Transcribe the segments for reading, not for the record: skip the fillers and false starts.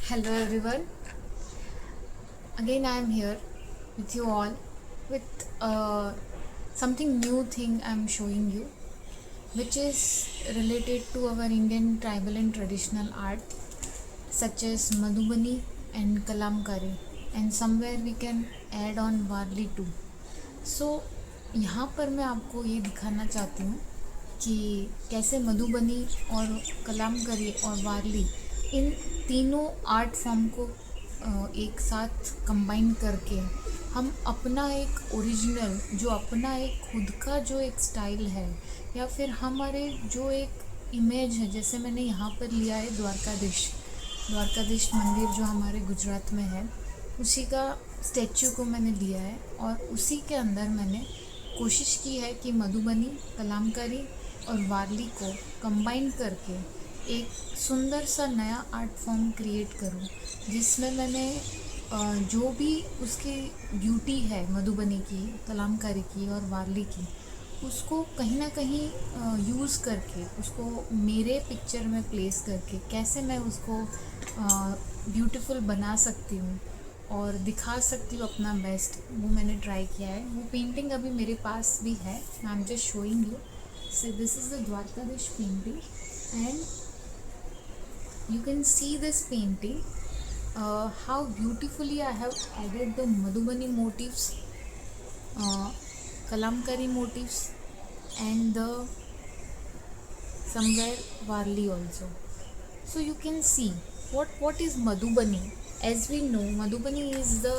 Hello everyone. Again I am here with you all with something new thing I am showing you, which is related to our Indian tribal and traditional art such as Madhubani and Kalamkari, and somewhere we can add on Warli too. So यहाँ पर मैं आपको ये दिखाना चाहती हूँ कि कैसे मधुबनी और कलामकरी और वारली इन तीनों आर्ट फॉर्म को एक साथ कंबाइन करके हम अपना एक ओरिजिनल जो अपना एक खुद का जो एक स्टाइल है या फिर हमारे जो एक इमेज है, जैसे मैंने यहाँ पर लिया है द्वारकाधीश मंदिर जो हमारे गुजरात में है, उसी का स्टैचू को मैंने लिया है और उसी के अंदर मैंने कोशिश की है कि मधुबनी, कलामकारी और वारली को कंबाइन करके एक सुंदर सा नया आर्ट फॉर्म क्रिएट करूं, जिसमें मैंने जो भी उसकी ब्यूटी है मधुबनी की, कलामकारी की और वारली की, उसको कहीं ना कहीं यूज़ करके उसको मेरे पिक्चर में प्लेस करके कैसे मैं उसको ब्यूटीफुल बना सकती हूँ और दिखा सकती हूँ अपना बेस्ट, वो मैंने ट्राई किया है। वो पेंटिंग अभी मेरे पास भी है, I am just showing you. So this is the Dwarkadhish painting and you can see this painting, how beautifully I have added the Madhubani motifs, Kalamkari motifs and the somewhere Warli also. So you can see what is Madhubani. As we know, Madhubani is the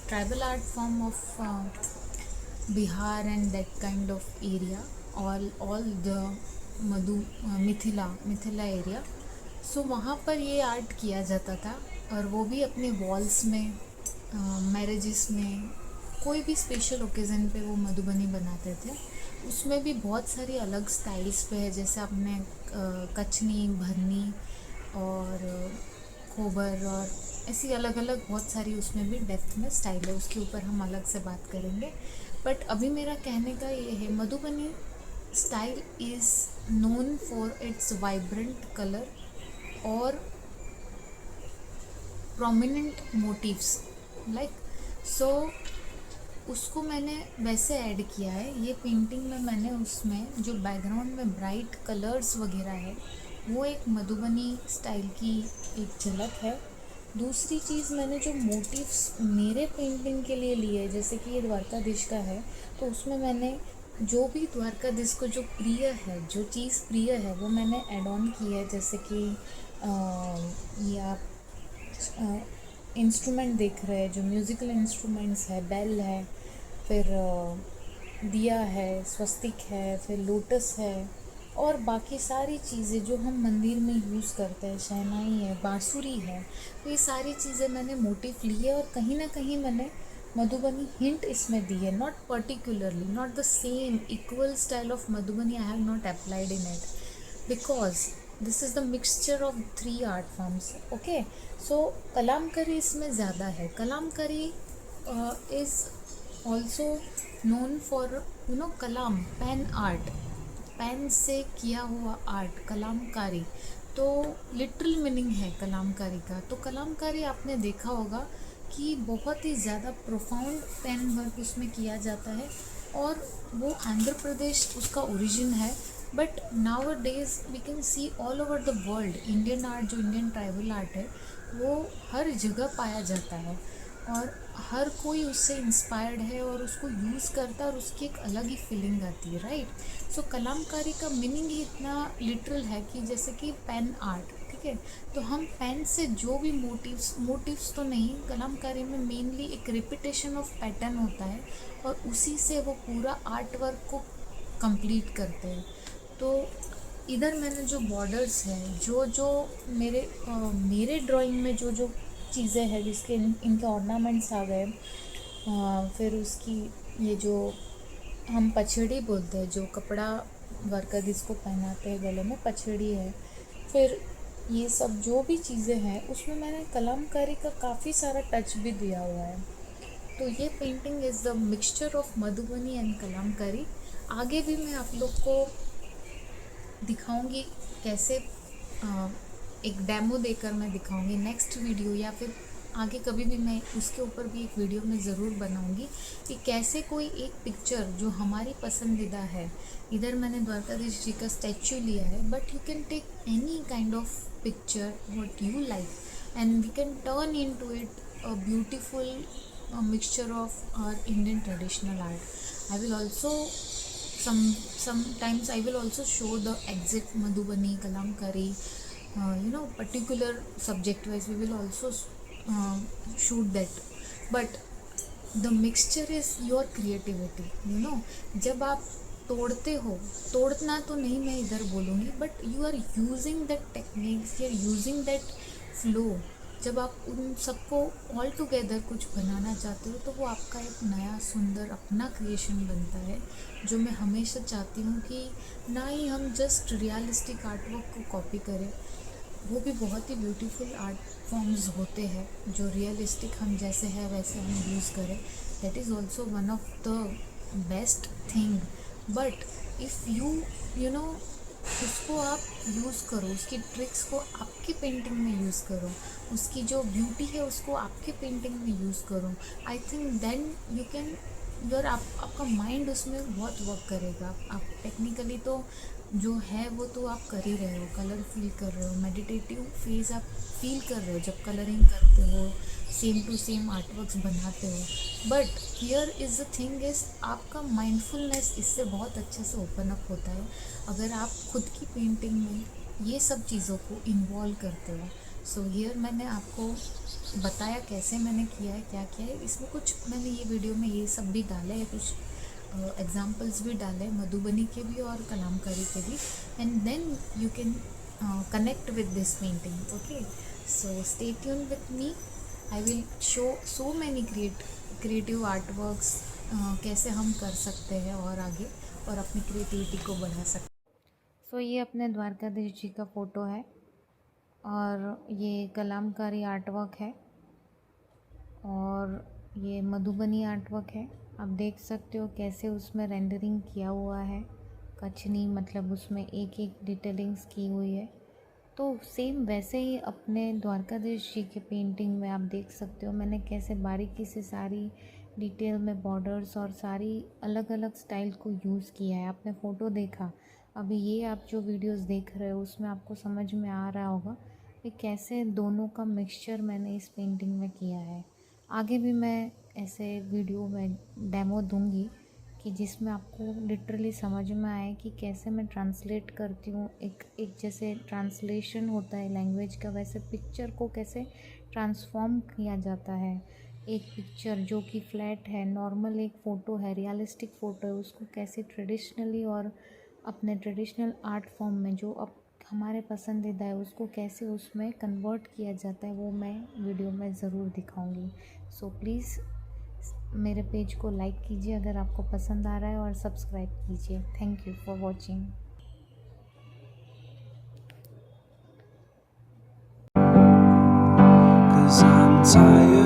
tribal art form of Bihar and that kind of area, all the Mithila area. So वहाँ पर ये art किया जाता था और वो भी अपने वॉल्स में, मैरिजेस में, कोई भी स्पेशल ओकेज़न पे वो मधुबनी बनाते थे। उसमें भी बहुत सारी अलग स्टाइल्स पे है, जैसे आपने कचनी, भरनी और खोबर और ऐसी अलग अलग बहुत सारी उसमें भी डेप्थ में स्टाइल है, उसके ऊपर हम अलग से बात करेंगे। बट अभी मेरा कहने का ये है, Madhubani style is known for its vibrant colour और प्रोमिनेंट मोटिव्स लाइक सो उसको मैंने वैसे ऐड किया है। ये पेंटिंग में मैंने उसमें जो बैकग्राउंड में ब्राइट कलर्स वगैरह है वो एक मधुबनी स्टाइल की एक झलक है। दूसरी चीज़, मैंने जो मोटिव्स मेरे पेंटिंग के लिए लिए, जैसे कि ये द्वारकाधीश का है, तो उसमें मैंने जो भी द्वारकाधीश को जो प्रिय है, जो चीज़ प्रिय है, वो मैंने ऐड ऑन की है। जैसे कि ये आप इंस्ट्रूमेंट देख रहे हैं, जो म्यूज़िकल इंस्ट्रूमेंट्स है, बेल है, फिर दिया है, स्वस्तिक है, फिर लोटस है और बाकी सारी चीज़ें जो हम मंदिर में यूज़ करते हैं, शहनाई है, बांसुरी है, तो ये सारी चीज़ें मैंने मोटिव ली है और कहीं ना कहीं मैंने मधुबनी हिंट इसमें दी है। Not particularly, not the same equal style of Madhubani I have not applied in it because this is the mixture of 3 art forms. Okay, so Kalamkari इसमें ज़्यादा है। Kalamkari is also known for कलाम, पेन आर्ट, पेन से किया हुआ art, kalamkari. तो literal meaning है कलामकारी का। तो कलामकारी आपने देखा होगा कि बहुत ही ज़्यादा प्रोफाउंड पेन वर्क उसमें किया जाता है और वो आंध्र प्रदेश उसका ओरिजिन है। But nowadays we can see all over the world Indian art, जो इंडियन ट्राइबल आर्ट है, वो हर जगह पाया जाता है और हर कोई उससे इंस्पायर्ड है और उसको यूज़ करता है और उसकी एक अलग ही फीलिंग आती है, राइट। सो कलामकारी का मीनिंग ही इतना लिटरल है कि जैसे कि पेन आर्ट, ठीक है, तो हम पेन से जो भी मोटिव्स तो नहीं, कलामकारी में मेनली एक रिपीटेशन ऑफ पैटर्न होता है और उसी से वो पूरा आर्ट वर्क को कंप्लीट करते हैं। तो इधर मैंने जो बॉर्डर्स हैं, जो मेरे ड्राइंग में जो चीज़ें हैं, जिसके इनके ऑर्नामेंट्स आ गए, फिर उसकी ये जो हम पछड़ी बोलते हैं, जो कपड़ा द्वारकाधीश को पहनाते हैं, गले में पछड़ी है, फिर ये सब जो भी चीज़ें हैं उसमें मैंने कलामकारी का काफ़ी सारा टच भी दिया हुआ है। तो ये painting is the mixture of Madhubani and Kalamkari. आगे भी मैं आप लोग को दिखाऊंगी कैसे एक डेमो देकर मैं दिखाऊंगी नेक्स्ट वीडियो, या फिर आगे कभी भी मैं उसके ऊपर भी एक वीडियो में ज़रूर बनाऊंगी कि कैसे कोई एक पिक्चर जो हमारी पसंदीदा है, इधर मैंने द्वारकाधीश जी का स्टैचू लिया है, but you can take any kind of picture what you like and we can turn into it a beautiful mixture of our Indian traditional art. I will also sometimes I will also show the exact Madhubani, Kalamkari, particular subject wise we will also shoot that. But the mixture is your creativity, जब आप तोड़ते हो, तोड़ना तो नहीं मैं इधर बोलूँगी, but you are using that techniques, you are using that flow. जब आप उन सबको ऑल टुगेदर कुछ बनाना चाहते हो तो वो आपका एक नया सुंदर अपना क्रिएशन बनता है, जो मैं हमेशा चाहती हूँ कि ना ही हम जस्ट रियलिस्टिक आर्टवर्क को कॉपी करें, वो भी बहुत ही ब्यूटीफुल आर्ट फॉर्म्स होते हैं जो रियलिस्टिक हम जैसे है वैसे हम यूज़ करें, that is also one of the best thing. But if you know उसको आप यूज़ करो, उसकी ट्रिक्स को आपकी पेंटिंग में यूज़ करो, उसकी जो ब्यूटी है उसको आपके पेंटिंग में यूज़ करो, I think then you can आपका माइंड उसमें बहुत वर्क करेगा। आप टेक्निकली तो जो है वो तो आप कर ही रहे हो, कलर फील कर रहे हो, मेडिटेटिव फेज आप फील कर रहे हो जब कलरिंग करते हो, सेम टू सेम आर्टवर्क्स बनाते हो, but here is the thing is आपका माइंडफुलनेस इससे बहुत अच्छे से ओपन अप होता है अगर आप खुद की पेंटिंग में ये सब चीज़ों को इन्वॉल्व करते हो। सो हियर मैंने आपको बताया कैसे मैंने किया है, क्या किया है, इसमें कुछ मैंने ये वीडियो में ये सब भी डाले हैं, कुछ एग्जाम्पल्स भी डाले मधुबनी के भी और कलामकारी के भी, and then you can connect with this painting. Okay, so stay tuned with me. I will show so many creative artworks कैसे हम कर सकते हैं और आगे और अपनी क्रिएटिविटी को बढ़ा सकते हैं। सो ये अपने द्वारकाधीश जी का फ़ोटो है और ये कलामकारी आर्टवर्क है और ये मधुबनी आर्टवर्क है। आप देख सकते हो कैसे उसमें रेंडरिंग किया हुआ है, कचनी मतलब उसमें एक एक डिटेलिंग्स की हुई है। तो सेम वैसे ही अपने द्वारकाधीश जी के पेंटिंग में आप देख सकते हो मैंने कैसे बारीकी से सारी डिटेल में बॉर्डर्स और सारी अलग अलग स्टाइल को यूज़ किया है। आपने फ़ोटो देखा, अभी ये आप जो वीडियोस देख रहे हो उसमें आपको समझ में आ रहा होगा कि कैसे दोनों का मिक्सचर मैंने इस पेंटिंग में किया है। आगे भी मैं ऐसे वीडियो में डेमो दूंगी कि जिसमें आपको लिटरली समझ में आए कि कैसे मैं ट्रांसलेट करती हूँ, एक जैसे ट्रांसलेशन होता है लैंग्वेज का, वैसे पिक्चर को कैसे ट्रांसफॉर्म किया जाता है। एक पिक्चर जो कि फ्लैट है, नॉर्मल एक फ़ोटो है, रियलिस्टिक फ़ोटो है, उसको कैसे ट्रेडिशनली और अपने ट्रेडिशनल आर्ट फॉर्म में जो अब हमारे पसंदीदा है उसको कैसे उसमें कन्वर्ट किया जाता है, वो मैं वीडियो में ज़रूर दिखाऊंगी। सो प्लीज़ मेरे पेज को लाइक कीजिए अगर आपको पसंद आ रहा है और सब्सक्राइब कीजिए। Thank you for watching. I'm tired